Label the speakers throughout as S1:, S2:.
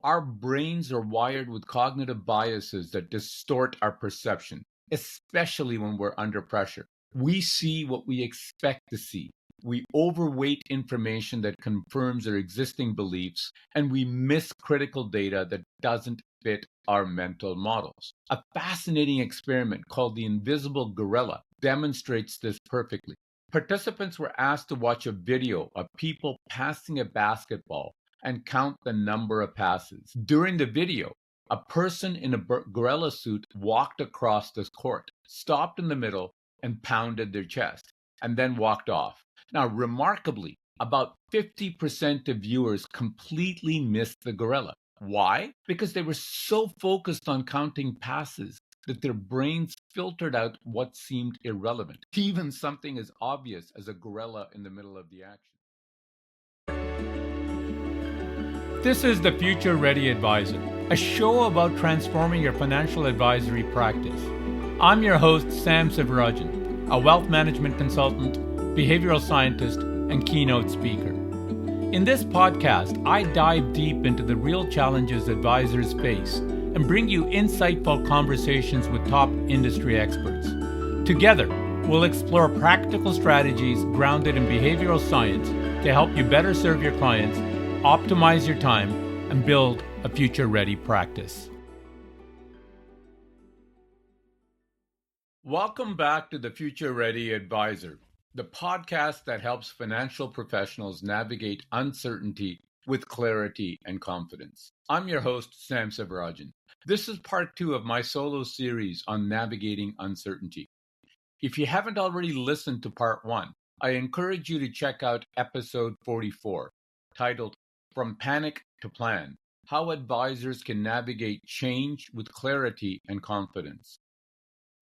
S1: Our brains are wired with cognitive biases that distort our perception, especially when we're under pressure. We see what we expect to see. We overweight information that confirms our existing beliefs, and we miss critical data that doesn't fit our mental models. A fascinating experiment called the invisible gorilla demonstrates this perfectly. Participants were asked to watch a video of people passing a basketball and count the number of passes. During the video, a person in a gorilla suit walked across the court, stopped in the middle, and pounded their chest, and then walked off. Now, remarkably, about 50% of viewers completely missed the gorilla. Why? Because they were so focused on counting passes that their brains filtered out what seemed irrelevant, even something as obvious as a gorilla in the middle of the action. This is the Future Ready Advisor, a show about transforming your financial advisory practice. I'm your host, Sam Sivarajan, a wealth management consultant, behavioral scientist, and keynote speaker. In this podcast, I dive deep into the real challenges advisors face and bring you insightful conversations with top industry experts. Together, we'll explore practical strategies grounded in behavioral science to help you better serve your clients, optimize your time, and build a future-ready practice. Welcome back to the Future Ready Advisor, the podcast that helps financial professionals navigate uncertainty with clarity and confidence. I'm your host, Sam Sivarajan. This is part 2 of my solo series on navigating uncertainty. If you haven't already listened to part 1, I encourage you to check out episode 44, titled From Panic to Plan: How Advisors Can Navigate Change with Clarity and Confidence.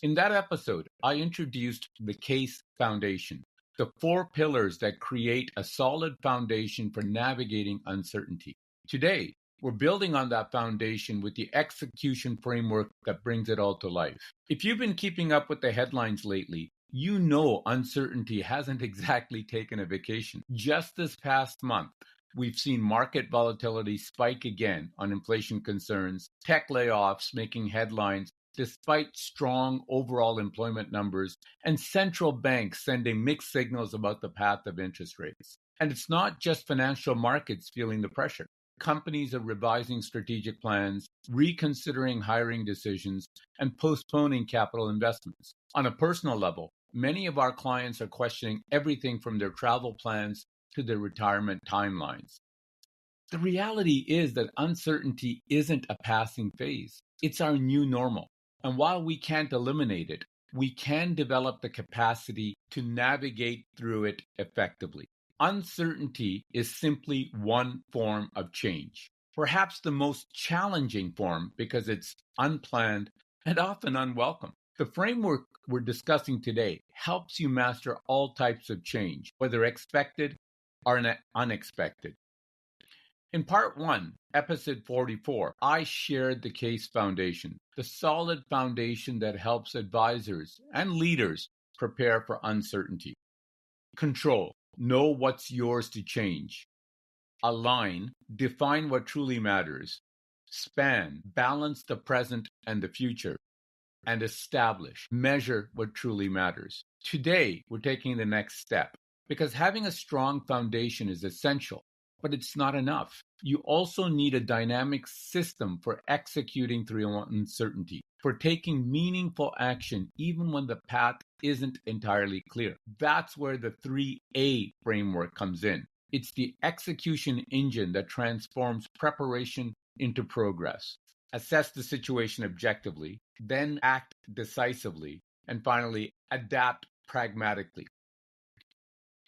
S1: In that episode, I introduced the CASE Foundation, the 4 pillars that create a solid foundation for navigating uncertainty. Today, we're building on that foundation with the execution framework that brings it all to life. If you've been keeping up with the headlines lately, you know uncertainty hasn't exactly taken a vacation. Just this past month, we've seen market volatility spike again on inflation concerns, tech layoffs making headlines despite strong overall employment numbers, and central banks sending mixed signals about the path of interest rates. And it's not just financial markets feeling the pressure. Companies are revising strategic plans, reconsidering hiring decisions, and postponing capital investments. On a personal level, many of our clients are questioning everything from their travel plans to their retirement timelines. The reality is that uncertainty isn't a passing phase. It's our new normal. And while we can't eliminate it, we can develop the capacity to navigate through it effectively. Uncertainty is simply one form of change, perhaps the most challenging form because it's unplanned and often unwelcome. The framework we're discussing today helps you master all types of change, whether expected or unexpected. In part 1, episode 44, I shared the CASE Foundation, the solid foundation that helps advisors and leaders prepare for uncertainty. Control, know what's yours to change. Align, define what truly matters. Span, balance the present and the future. And establish, measure what truly matters. Today, we're taking the next step because having a strong foundation is essential. But it's not enough. You also need a dynamic system for executing through uncertainty, for taking meaningful action even when the path isn't entirely clear. That's where the 3A framework comes in. It's the execution engine that transforms preparation into progress. Assess the situation objectively, then act decisively, and finally, adapt pragmatically.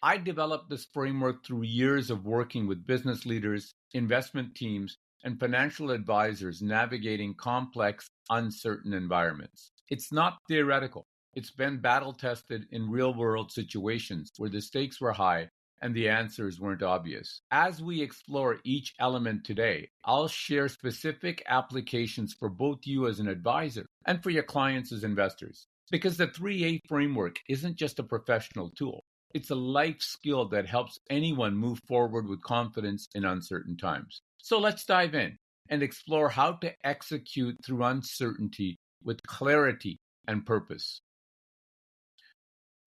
S1: I developed this framework through years of working with business leaders, investment teams, and financial advisors navigating complex, uncertain environments. It's not theoretical. It's been battle-tested in real-world situations where the stakes were high and the answers weren't obvious. As we explore each element today, I'll share specific applications for both you as an advisor and for your clients as investors. Because the 3A framework isn't just a professional tool. It's a life skill that helps anyone move forward with confidence in uncertain times. So let's dive in and explore how to execute through uncertainty with clarity and purpose.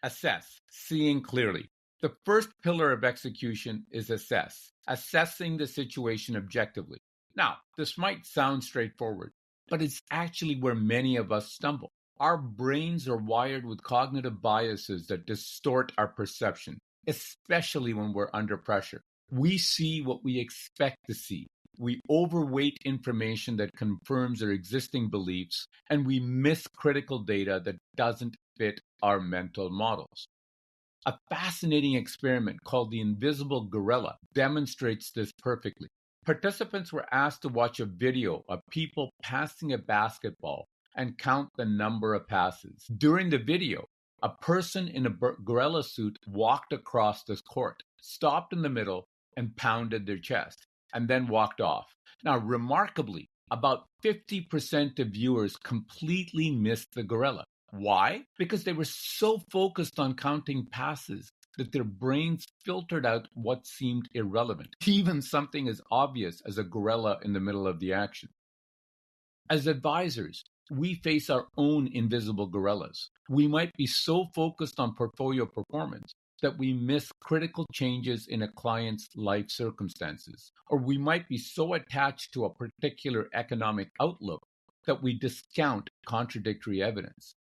S1: Assess, seeing clearly. The first pillar of execution is assess, assessing the situation objectively. Now, this might sound straightforward, but it's actually where many of us stumble. Our brains are wired with cognitive biases that distort our perception, especially when we're under pressure. We see what we expect to see. We overweight information that confirms our existing beliefs, and we miss critical data that doesn't fit our mental models. A fascinating experiment called the invisible gorilla demonstrates this perfectly. Participants were asked to watch a video of people passing a basketball and count the number of passes. During the video, a person in a gorilla suit walked across this court, stopped in the middle, and pounded their chest, and then walked off. Now, remarkably, about 50% of viewers completely missed the gorilla. Why? Because they were so focused on counting passes that their brains filtered out what seemed irrelevant, even something as obvious as a gorilla in the middle of the action. As advisors, we face our own invisible gorillas. We might be so focused on portfolio performance that we miss critical changes in a client's life circumstances, or we might be so attached to a particular economic outlook that we discount contradictory evidence.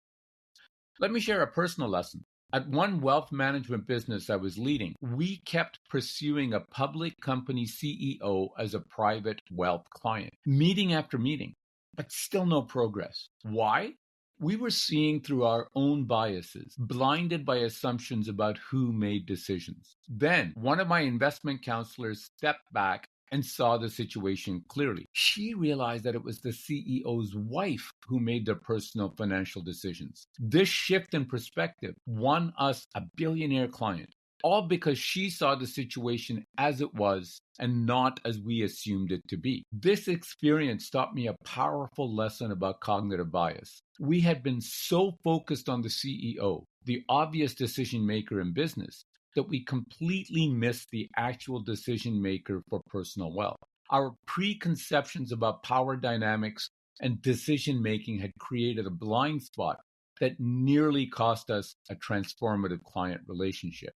S1: Let me share a personal lesson. At one wealth management business I was leading, we kept pursuing a public company CEO as a private wealth client, meeting after meeting, but still no progress. Why? We were seeing through our own biases, blinded by assumptions about who made decisions. Then, one of my investment counselors stepped back and saw the situation clearly. She realized that it was the CEO's wife who made the personal financial decisions. This shift in perspective won us a billionaire client, all because she saw the situation as it was and not as we assumed it to be. This experience taught me a powerful lesson about cognitive bias. We had been so focused on the CEO, the obvious decision maker in business, that we completely missed the actual decision maker for personal wealth. Our preconceptions about power dynamics and decision making had created a blind spot that nearly cost us a transformative client relationship.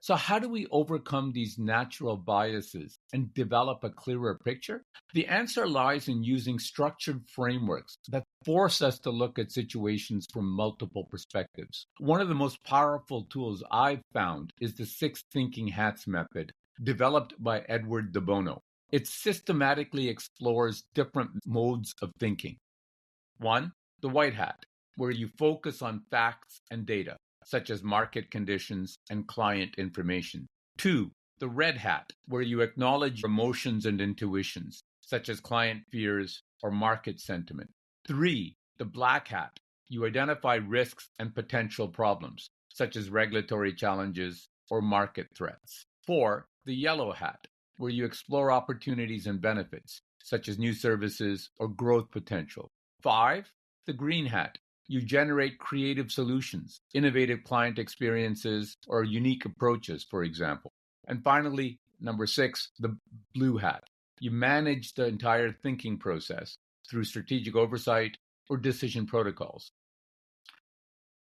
S1: So how do we overcome these natural biases and develop a clearer picture? The answer lies in using structured frameworks that force us to look at situations from multiple perspectives. One of the most powerful tools I've found is the 6 thinking hats method, developed by Edward de Bono. It systematically explores different modes of thinking. 1, the white hat, where you focus on facts and data, such as market conditions and client information. 2, the red hat, where you acknowledge emotions and intuitions, such as client fears or market sentiment. 3, the black hat, you identify risks and potential problems, such as regulatory challenges or market threats. 4, the yellow hat, where you explore opportunities and benefits, such as new services or growth potential. 5, the green hat, you generate creative solutions, innovative client experiences, or unique approaches, for example. And finally, number 6, the blue hat. You manage the entire thinking process through strategic oversight or decision protocols.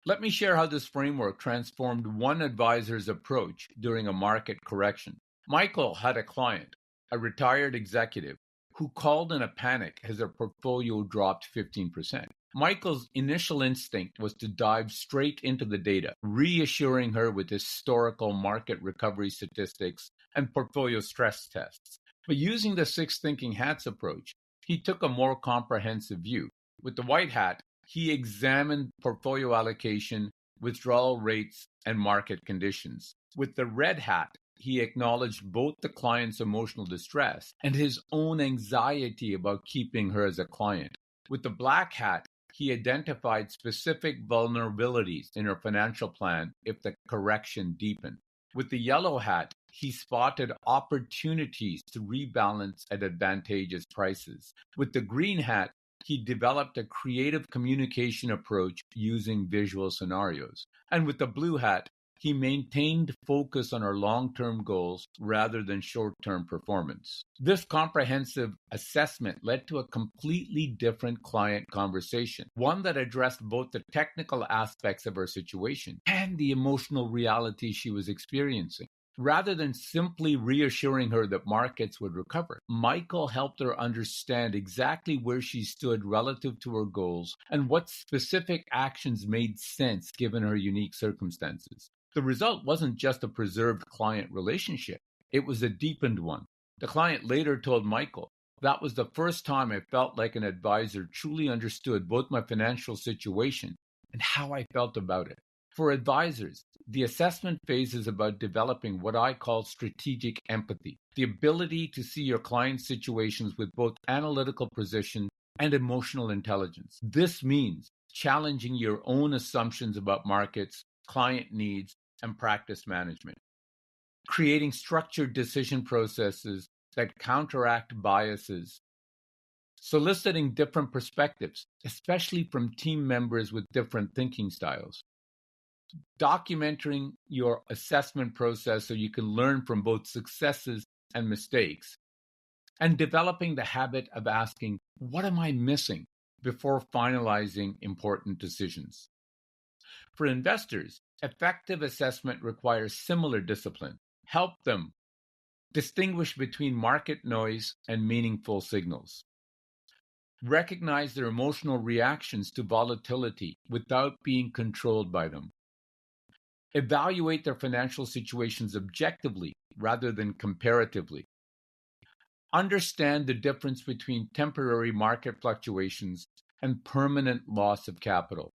S1: Let me share how this framework transformed one advisor's approach during a market correction. Michael had a client, a retired executive, who called in a panic as their portfolio dropped 15%. Michael's initial instinct was to dive straight into the data, reassuring her with historical market recovery statistics and portfolio stress tests. But using the 6 thinking hats approach, he took a more comprehensive view. With the white hat, he examined portfolio allocation, withdrawal rates, and market conditions. With the red hat, he acknowledged both the client's emotional distress and his own anxiety about keeping her as a client. With the black hat, he identified specific vulnerabilities in her financial plan if the correction deepened. With the yellow hat, he spotted opportunities to rebalance at advantageous prices. With the green hat, he developed a creative communication approach using visual scenarios. And with the blue hat, he maintained focus on our long-term goals rather than short-term performance. This comprehensive assessment led to a completely different client conversation, one that addressed both the technical aspects of her situation and the emotional reality she was experiencing. Rather than simply reassuring her that markets would recover, Michael helped her understand exactly where she stood relative to her goals and what specific actions made sense given her unique circumstances. The result wasn't just a preserved client relationship, it was a deepened one. The client later told Michael, "That was the first time I felt like an advisor truly understood both my financial situation and how I felt about it." For advisors, the assessment phase is about developing what I call strategic empathy, the ability to see your client's situations with both analytical precision and emotional intelligence. This means challenging your own assumptions about markets, client needs, and practice management, creating structured decision processes that counteract biases, soliciting different perspectives, especially from team members with different thinking styles, documenting your assessment process so you can learn from both successes and mistakes, and developing the habit of asking, "What am I missing?" before finalizing important decisions. For investors, effective assessment requires similar discipline. Help them distinguish between market noise and meaningful signals. Recognize their emotional reactions to volatility without being controlled by them. Evaluate their financial situations objectively rather than comparatively. Understand the difference between temporary market fluctuations and permanent loss of capital.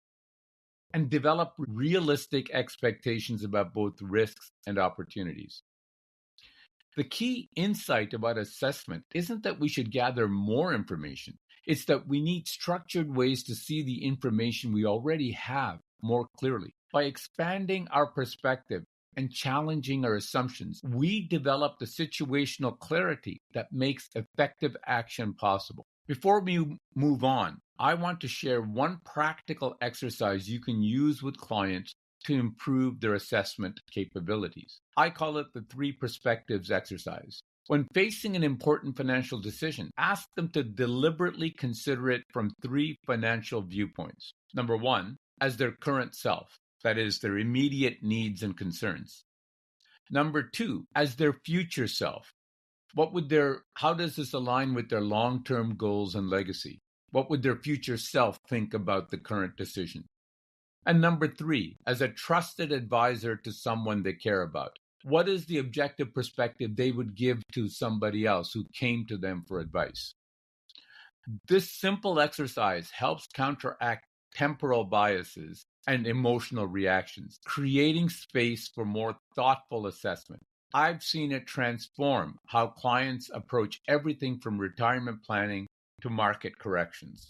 S1: And develop realistic expectations about both risks and opportunities. The key insight about assessment isn't that we should gather more information. It's that we need structured ways to see the information we already have more clearly. By expanding our perspective and challenging our assumptions, we develop the situational clarity that makes effective action possible. Before we move on, I want to share one practical exercise you can use with clients to improve their assessment capabilities. I call it the 3 perspectives exercise. When facing an important financial decision, ask them to deliberately consider it from 3 financial viewpoints. Number 1, as their current self, that is, their immediate needs and concerns. Number 2, as their future self. How does this align with their long-term goals and legacy? What would their future self think about the current decision? And number 3, as a trusted advisor to someone they care about, what is the objective perspective they would give to somebody else who came to them for advice? This simple exercise helps counteract temporal biases and emotional reactions, creating space for more thoughtful assessment. I've seen it transform how clients approach everything from retirement planning to market corrections.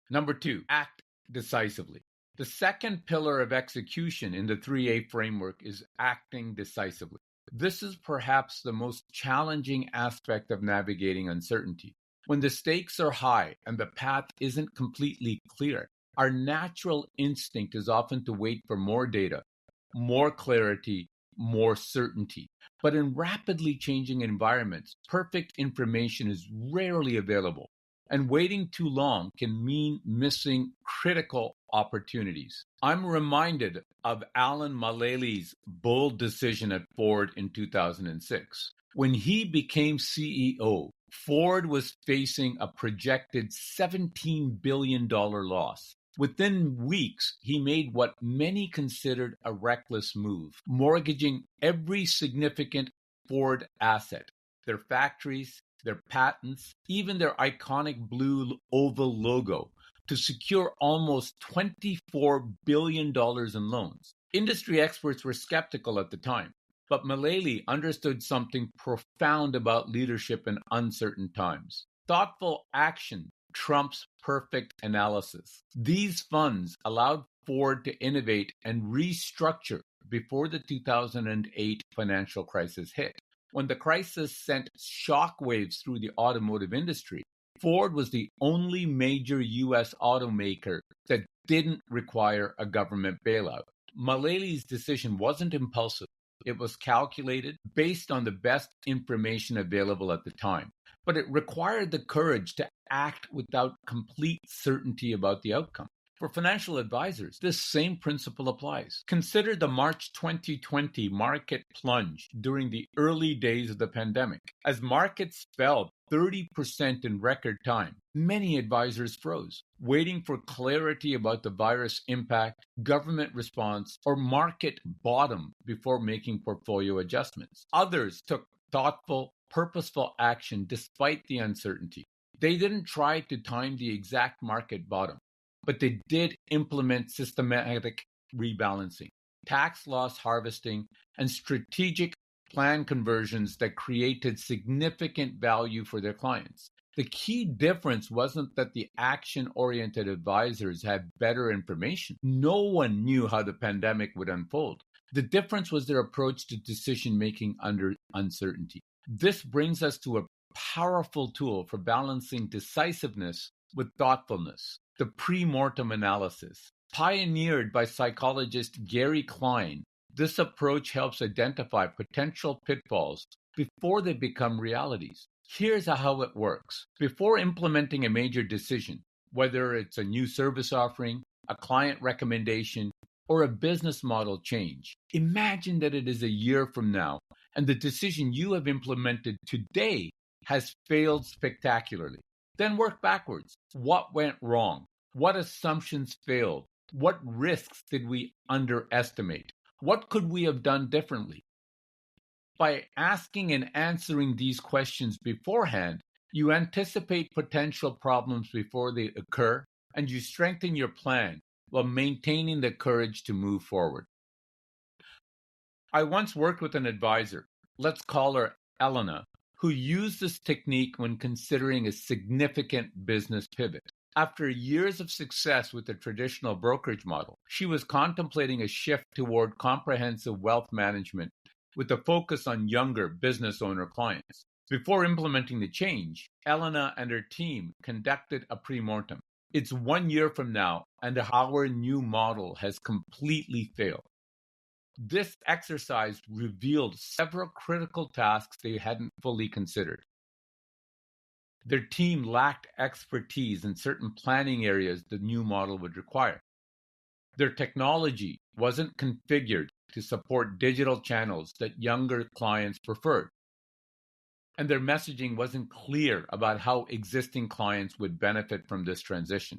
S1: Number 2, act decisively. The second pillar of execution in the 3A framework is acting decisively. This is perhaps the most challenging aspect of navigating uncertainty. When the stakes are high and the path isn't completely clear, our natural instinct is often to wait for more data, more clarity, more certainty. But in rapidly changing environments, perfect information is rarely available. And waiting too long can mean missing critical opportunities. I'm reminded of Alan Mullaley's bold decision at Ford in 2006. When he became CEO, Ford was facing a projected $17 billion loss. Within weeks, he made what many considered a reckless move, mortgaging every significant Ford asset, their factories, their patents, even their iconic blue oval logo, to secure almost $24 billion in loans. Industry experts were skeptical at the time, but Mullaley understood something profound about leadership in uncertain times. Thoughtful action trumps perfect analysis. These funds allowed Ford to innovate and restructure before the 2008 financial crisis hit. When the crisis sent shockwaves through the automotive industry, Ford was the only major U.S. automaker that didn't require a government bailout. Mullaley's decision wasn't impulsive. It was calculated based on the best information available at the time, but it required the courage to act without complete certainty about the outcome. For financial advisors, this same principle applies. Consider the March 2020 market plunge during the early days of the pandemic. As markets fell 30% in record time, many advisors froze, waiting for clarity about the virus impact, government response, or market bottom before making portfolio adjustments. Others took thoughtful, purposeful action despite the uncertainty. They didn't try to time the exact market bottom, but they did implement systematic rebalancing, tax loss harvesting, and strategic plan conversions that created significant value for their clients. The key difference wasn't that the action-oriented advisors had better information. No one knew how the pandemic would unfold. The difference was their approach to decision-making under uncertainty. This brings us to a powerful tool for balancing decisiveness with thoughtfulness: the pre-mortem analysis. Pioneered by psychologist Gary Klein, this approach helps identify potential pitfalls before they become realities. Here's how it works. Before implementing a major decision, whether it's a new service offering, a client recommendation, or a business model change, imagine that it is a year from now, and the decision you have implemented today has failed spectacularly. Then work backwards. What went wrong? What assumptions failed? What risks did we underestimate? What could we have done differently? By asking and answering these questions beforehand, you anticipate potential problems before they occur, and you strengthen your plan while maintaining the courage to move forward. I once worked with an advisor, let's call her Elena, who used this technique when considering a significant business pivot. After years of success with the traditional brokerage model, she was contemplating a shift toward comprehensive wealth management with a focus on younger business owner clients. Before implementing the change, Elena and her team conducted a pre-mortem. It's 1 year from now, and our new model has completely failed. This exercise revealed several critical tasks they hadn't fully considered. Their team lacked expertise in certain planning areas the new model would require. Their technology wasn't configured to support digital channels that younger clients preferred. And their messaging wasn't clear about how existing clients would benefit from this transition.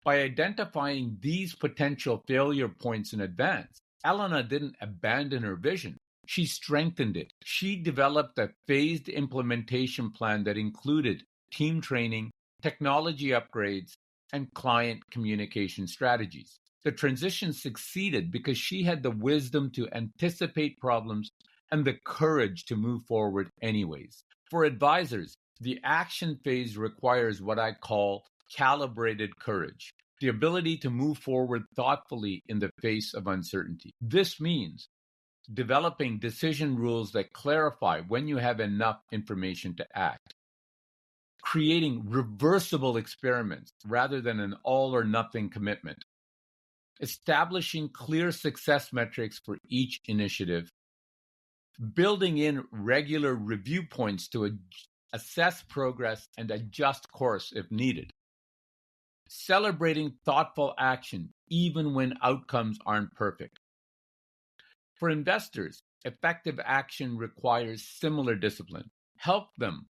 S1: By identifying these potential failure points in advance, Elena didn't abandon her vision. She strengthened it. She developed a phased implementation plan that included team training, technology upgrades, and client communication strategies. The transition succeeded because she had the wisdom to anticipate problems and the courage to move forward anyways. For advisors, the action phase requires what I call calibrated courage, the ability to move forward thoughtfully in the face of uncertainty. This means developing decision rules that clarify when you have enough information to act, creating reversible experiments rather than an all or nothing commitment, establishing clear success metrics for each initiative, building in regular review points to assess progress and adjust course if needed, celebrating thoughtful action even when outcomes aren't perfect. For investors, effective action requires similar discipline. Help them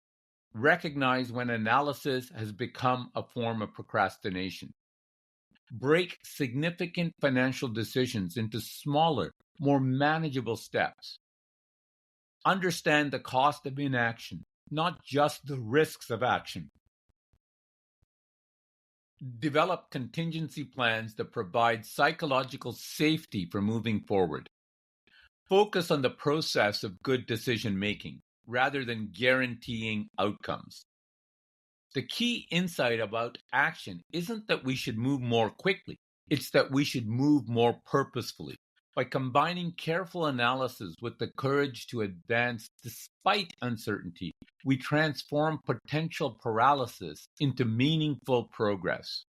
S1: recognize when analysis has become a form of procrastination. Break significant financial decisions into smaller, more manageable steps. Understand the cost of inaction, not just the risks of action. Develop contingency plans that provide psychological safety for moving forward. Focus on the process of good decision-making rather than guaranteeing outcomes. The key insight about action isn't that we should move more quickly. It's that we should move more purposefully. By combining careful analysis with the courage to advance despite uncertainty, we transform potential paralysis into meaningful progress.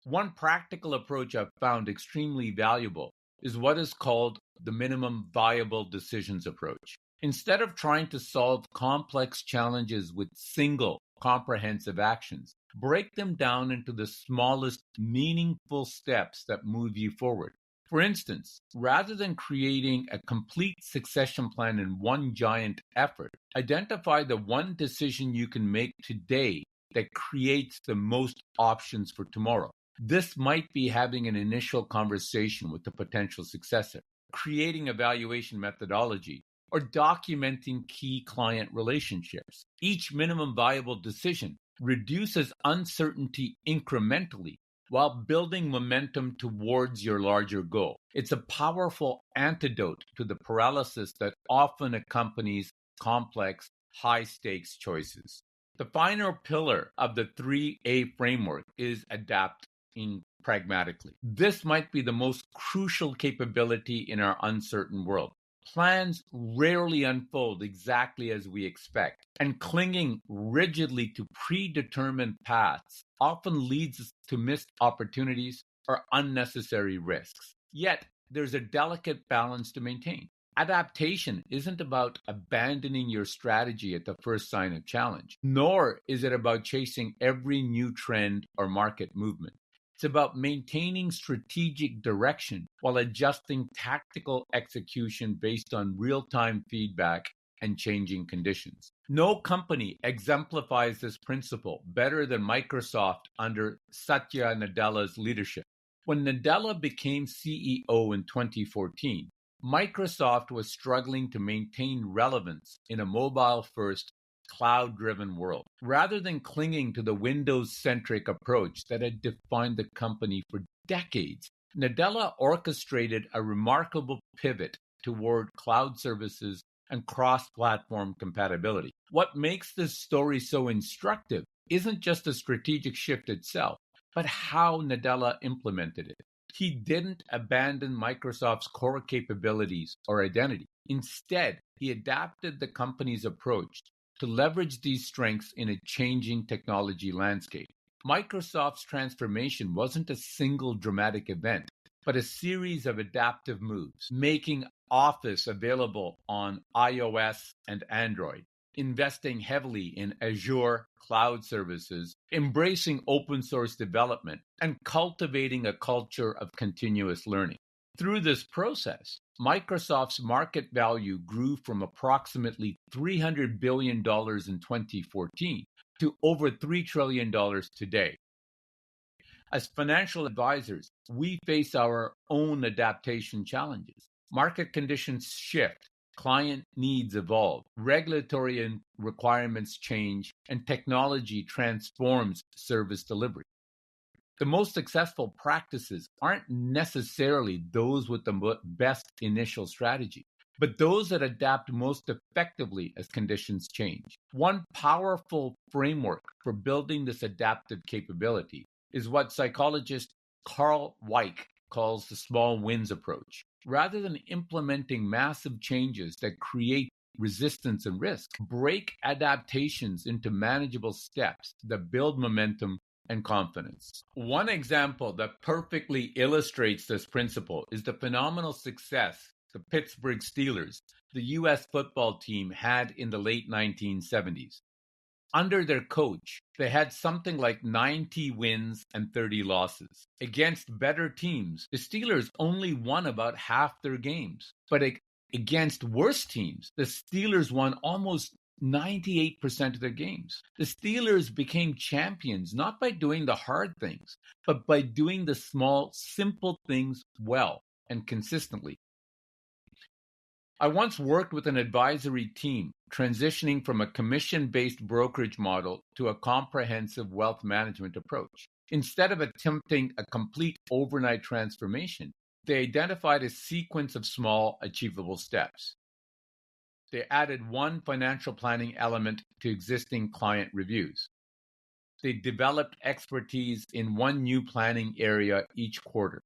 S1: One practical approach I've found extremely valuable is what is called the minimum viable decisions approach. Instead of trying to solve complex challenges with single comprehensive actions, break them down into the smallest meaningful steps that move you forward. For instance, rather than creating a complete succession plan in one giant effort, identify the one decision you can make today that creates the most options for tomorrow. This might be having an initial conversation with the potential successor, creating a valuation methodology, or documenting key client relationships. Each minimum viable decision reduces uncertainty incrementally while building momentum towards your larger goal. It's a powerful antidote to the paralysis that often accompanies complex, high-stakes choices. The final pillar of the 3A framework is adapting pragmatically. This might be the most crucial capability in our uncertain world. Plans rarely unfold exactly as we expect, and clinging rigidly to predetermined paths often leads us to missed opportunities or unnecessary risks. Yet, there's a delicate balance to maintain. Adaptation isn't about abandoning your strategy at the first sign of challenge, nor is it about chasing every new trend or market movement. It's about maintaining strategic direction while adjusting tactical execution based on real-time feedback and changing conditions. No company exemplifies this principle better than Microsoft under Satya Nadella's leadership. When Nadella became CEO in 2014, Microsoft was struggling to maintain relevance in a mobile-first, cloud-driven world. Rather than clinging to the Windows-centric approach that had defined the company for decades, Nadella orchestrated a remarkable pivot toward cloud services and cross-platform compatibility. What makes this story so instructive isn't just the strategic shift itself, but how Nadella implemented it. He didn't abandon Microsoft's core capabilities or identity. Instead, he adapted the company's approach to leverage these strengths in a changing technology landscape. Microsoft's transformation wasn't a single dramatic event, but a series of adaptive moves, making Office available on iOS and Android, investing heavily in Azure cloud services, embracing open source development, and cultivating a culture of continuous learning. Through this process, Microsoft's market value grew from approximately $300 billion in 2014 to over $3 trillion today. As financial advisors, we face our own adaptation challenges. Market conditions shift, client needs evolve, regulatory requirements change, and technology transforms service delivery. The most successful practices aren't necessarily those with the best initial strategy, but those that adapt most effectively as conditions change. One powerful framework for building this adaptive capability is what psychologist Carl Weick calls the small wins approach. Rather than implementing massive changes that create resistance and risk, break adaptations into manageable steps that build momentum and confidence. One example that perfectly illustrates this principle is the phenomenal success the Pittsburgh Steelers, the U.S. football team, had in the late 1970s. Under their coach, they had something like 90 wins and 30 losses. Against better teams, the Steelers only won about half their games. But against worse teams, the Steelers won almost 98% of their games. The Steelers became champions not by doing the hard things, but by doing the small, simple things well and consistently. I once worked with an advisory team transitioning from a commission-based brokerage model to a comprehensive wealth management approach. Instead of attempting a complete overnight transformation, they identified a sequence of small, achievable steps. They added one financial planning element to existing client reviews. They developed expertise in one new planning area each quarter.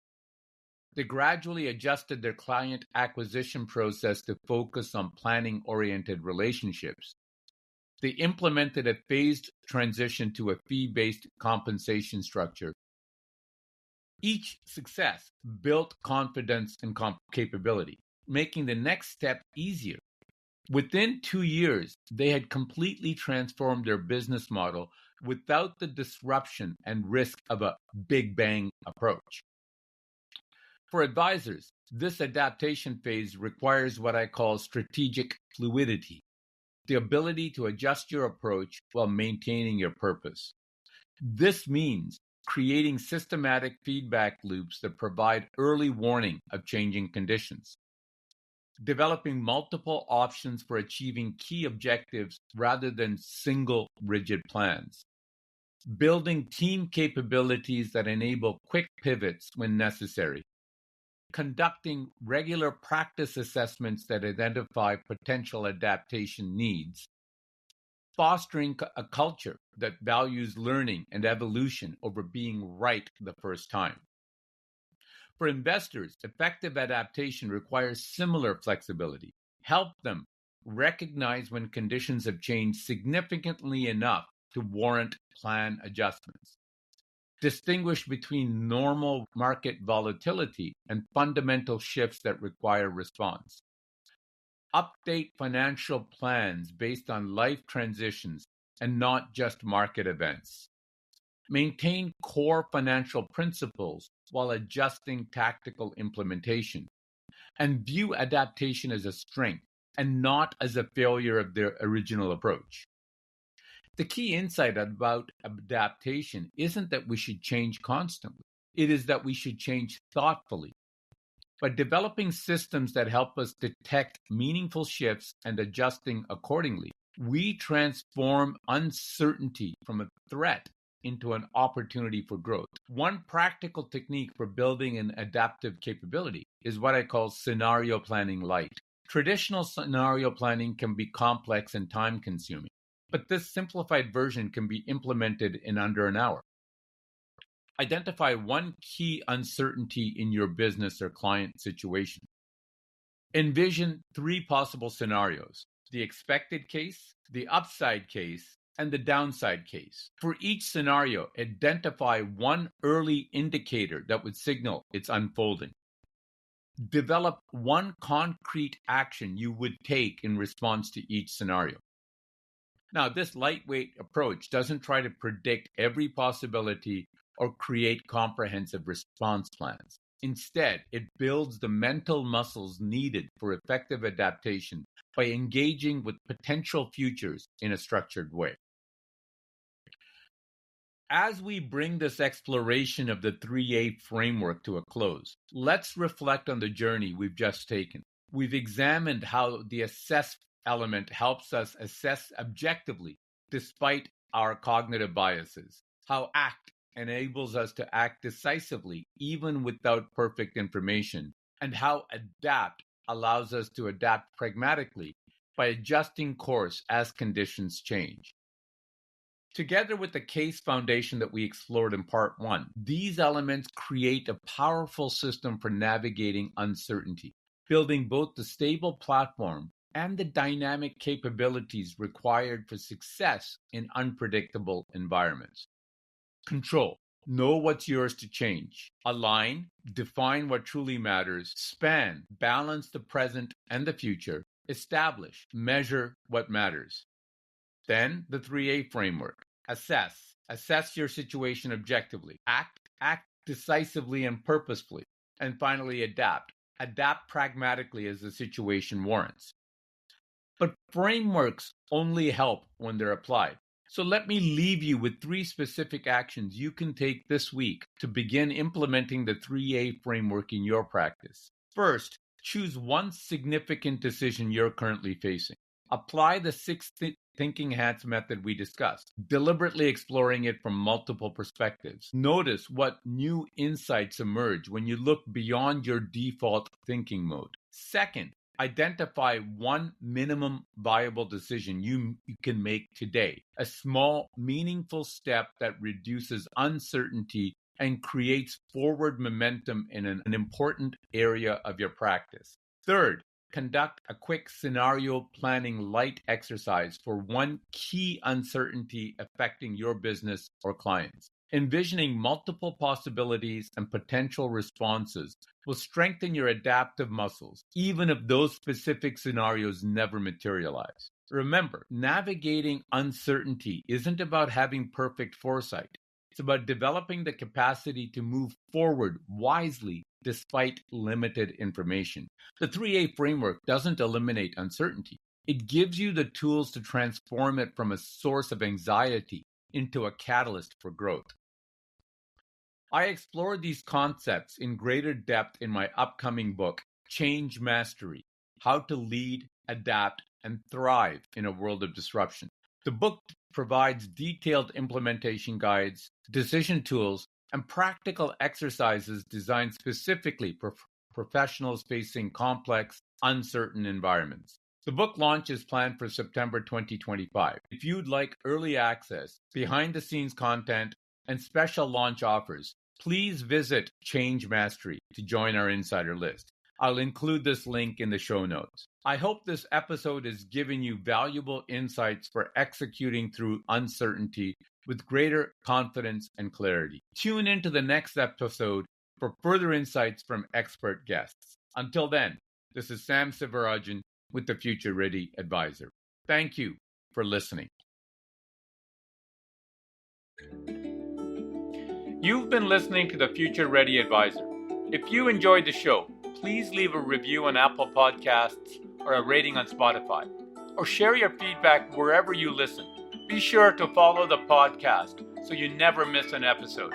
S1: They gradually adjusted their client acquisition process to focus on planning-oriented relationships. They implemented a phased transition to a fee-based compensation structure. Each success built confidence and capability, making the next step easier. Within 2 years, they had completely transformed their business model without the disruption and risk of a big bang approach. For advisors, this adaptation phase requires what I call strategic fluidity, the ability to adjust your approach while maintaining your purpose. This means creating systematic feedback loops that provide early warning of changing conditions, developing multiple options for achieving key objectives rather than single rigid plans, building team capabilities that enable quick pivots when necessary, conducting regular practice assessments that identify potential adaptation needs, fostering a culture that values learning and evolution over being right the first time. For investors, effective adaptation requires similar flexibility. Help them recognize when conditions have changed significantly enough to warrant plan adjustments. Distinguish between normal market volatility and fundamental shifts that require response. Update financial plans based on life transitions and not just market events. Maintain core financial principles while adjusting tactical implementation. And view adaptation as a strength and not as a failure of their original approach. The key insight about adaptation isn't that we should change constantly. It is that we should change thoughtfully. By developing systems that help us detect meaningful shifts and adjusting accordingly, we transform uncertainty from a threat into an opportunity for growth. One practical technique for building an adaptive capability is what I call scenario planning light. Traditional scenario planning can be complex and time-consuming, but this simplified version can be implemented in under an hour. Identify one key uncertainty in your business or client situation. Envision 3 possible scenarios: the expected case, the upside case, and the downside case. For each scenario, identify one early indicator that would signal its unfolding. Develop one concrete action you would take in response to each scenario. Now, this lightweight approach doesn't try to predict every possibility or create comprehensive response plans. Instead, it builds the mental muscles needed for effective adaptation by engaging with potential futures in a structured way. As we bring this exploration of the 3A framework to a close, let's reflect on the journey we've just taken. We've examined how the assess element helps us assess objectively despite our cognitive biases, how ACT enables us to act decisively even without perfect information, and how ADAPT allows us to adapt pragmatically by adjusting course as conditions change. Together with the case foundation that we explored in part 1, these elements create a powerful system for navigating uncertainty, building both the stable platform and the dynamic capabilities required for success in unpredictable environments. Control. Know what's yours to change. Align. Define what truly matters. Span. Balance the present and the future. Establish. Measure what matters. Then the 3A framework. Assess. Assess your situation objectively. Act decisively and purposefully. And finally, adapt. Adapt pragmatically as the situation warrants. But frameworks only help when they're applied. So let me leave you with 3 specific actions you can take this week to begin implementing the 3A framework in your practice. First, choose one significant decision you're currently facing. Apply the 6 thinking hats method we discussed, deliberately exploring it from multiple perspectives. Notice what new insights emerge when you look beyond your default thinking mode. Second, identify one minimum viable decision you can make today, a small, meaningful step that reduces uncertainty and creates forward momentum in an important area of your practice. Third, conduct a quick scenario planning light exercise for one key uncertainty affecting your business or clients. Envisioning multiple possibilities and potential responses will strengthen your adaptive muscles, even if those specific scenarios never materialize. Remember, navigating uncertainty isn't about having perfect foresight. It's about developing the capacity to move forward wisely despite limited information. The 3A framework doesn't eliminate uncertainty. It gives you the tools to transform it from a source of anxiety into a catalyst for growth. I explore these concepts in greater depth in my upcoming book, Change Mastery: How to Lead, Adapt, and Thrive in a World of Disruption. The book provides detailed implementation guides, decision tools, and practical exercises designed specifically for professionals facing complex, uncertain environments. The book launch is planned for September 2025. If you'd like early access, behind-the-scenes content, and special launch offers, please visit Change Mastery to join our insider list. I'll include this link in the show notes. I hope this episode has given you valuable insights for executing through uncertainty with greater confidence and clarity. Tune into the next episode for further insights from expert guests. Until then, this is Sam Sivarajan with the Future Ready Advisor. Thank you for listening. You've been listening to the Future Ready Advisor. If you enjoyed the show, please leave a review on Apple Podcasts or a rating on Spotify, or share your feedback wherever you listen. Be sure to follow the podcast so you never miss an episode.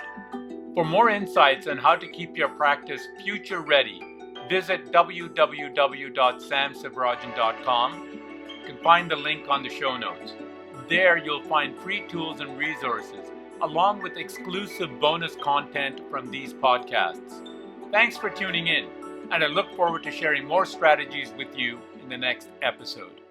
S1: For more insights on how to keep your practice future ready, visit www.samsivarajan.com. You can find the link on the show notes. There you'll find free tools and resources, along with exclusive bonus content from these podcasts. Thanks for tuning in, and I look forward to sharing more strategies with you in the next episode.